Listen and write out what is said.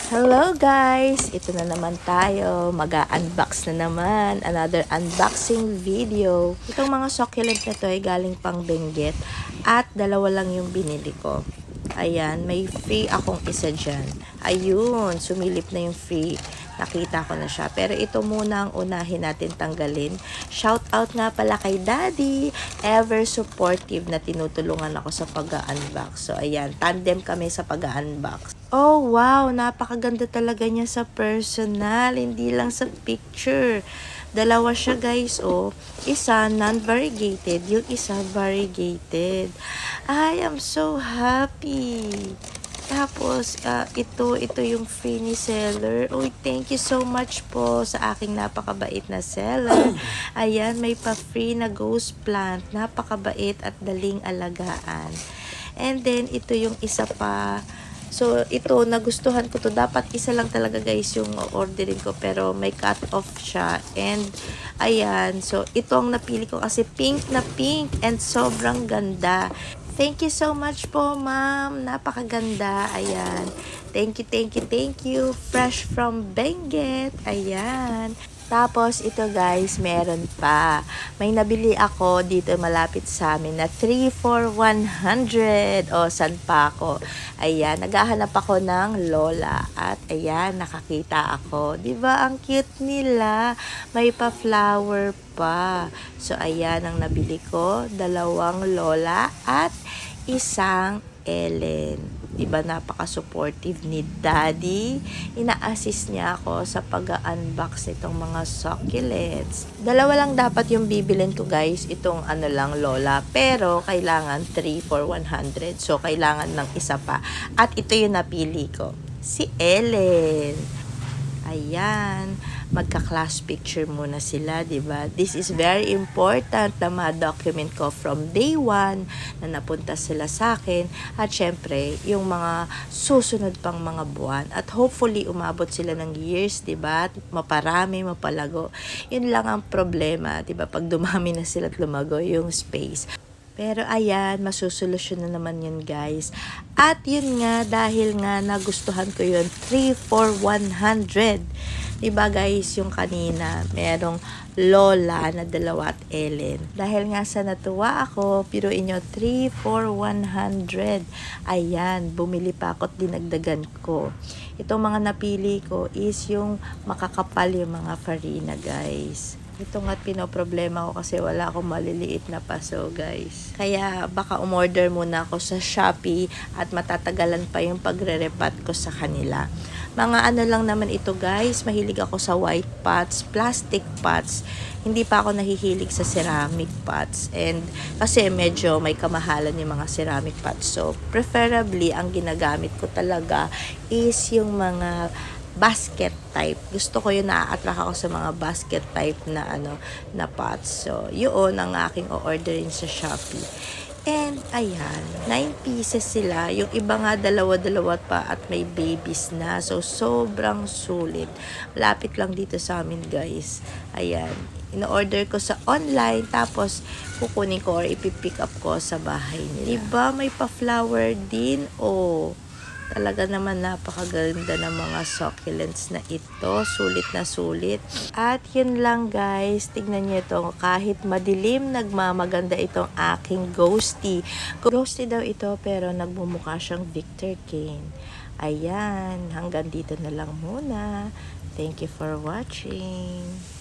Hello guys! Ito na naman tayo. Mag-unbox na naman. Another unboxing video. Itong mga succulent na to ay galing pang Benguet. At dalawa lang yung binili ko. Ayan, may free akong isa dyan. Ayun, sumilip na yung free. Nakita ko na siya. Pero ito muna ang unahin natin tanggalin. Shout out nga pala kay Daddy. Ever supportive na tinutulungan ako sa pag-unbox. So, ayan. Tandem kami sa pag-unbox. Oh, wow. Napakaganda talaga niya sa personal. Hindi lang sa picture. Dalawa siya, guys. Oh, isa non-variegated. Yung isa variegated. I am so happy. Tapos, ito yung free ni seller. Uy, thank you so much po sa aking napakabait na seller. Ayan, may pa-free na ghost plant. Napakabait at daling alagaan. And then, ito yung isa pa. So, ito, nagustuhan ko to. Dapat isa lang talaga, guys, yung orderin ko. Pero may cut off siya. And, ayan. So, ito ang napili ko kasi pink na pink. And sobrang ganda. Thank you so much po, ma'am. Napakaganda. Ayan. Thank you, thank you, thank you. Fresh from Benguet. Ayan. Tapos, ito guys, meron pa. May nabili ako dito malapit sa amin na 3 for 100. O, saan pa ako? Ayan, naghahanap ako ng Lola. At ayan, nakakita ako. Diba, ang cute nila. May pa-flower pa. So, ayan ang nabili ko. 2 Lola at isang Ellen. Diba, napaka-supportive ni Daddy. Ina-assist niya ako sa pag-unbox nitong mga succulents. 2 lang dapat yung bibilin ko, guys. Itong lang, Lola. Pero, kailangan 3 for 100. So, kailangan ng isa pa. At ito yung napili ko. Si Ellen. Ayan, magka-class picture muna sila, 'di ba? This is very important na ma-document ko from day 1 na napunta sila sa akin at syempre, yung mga susunod pang mga buwan at hopefully umabot sila ng years, 'di ba? Maparami, mapalago. 'Yun lang ang problema, 'di ba? Pag dumami na sila at lumago yung space. Pero ayan, masusolusyon na naman yun, guys. At yun nga, dahil nga nagustuhan ko yun, 3 for 100. Diba guys, yung kanina, merong Lola na 2 at Ellen. Dahil nga sa natuwa ako, piruin nyo, 3 for 100. Ayan, bumili pa ako at dinagdagan ko. Itong mga napili ko is yung makakapal yung mga farina, guys. Ito nga't pinoproblema ko kasi wala akong maliliit na paso, guys. Kaya baka umorder muna ako sa Shopee at matatagalan pa yung pagre-repat ko sa kanila. Mga lang naman ito, guys. Mahilig ako sa white pots, plastic pots. Hindi pa ako nahihilig sa ceramic pots. And kasi medyo may kamahalan yung mga ceramic pots. So, preferably, ang ginagamit ko talaga is yung mga basket type. Gusto ko yun, na-attract ako sa mga basket type na na pots. So, yun ang aking o-orderin sa Shopee. And, ayan, 9 pieces sila. Yung iba nga, 2 pa at may babies na. So, sobrang sulit. Malapit lang dito sa amin, guys. Ayan. In-order ko sa online, tapos kukunin ko or ipipick up ko sa bahay nila. Diba, may pa-flower din. Oh, talaga naman napakaganda ng mga succulents na ito. Sulit na sulit. At yun lang, guys. Tignan nyo ito. Kahit madilim, nagmamaganda itong aking ghosty. Ghosty daw ito pero nagmumukha siyang Victor Kane. Ayan. Hanggang dito na lang muna. Thank you for watching.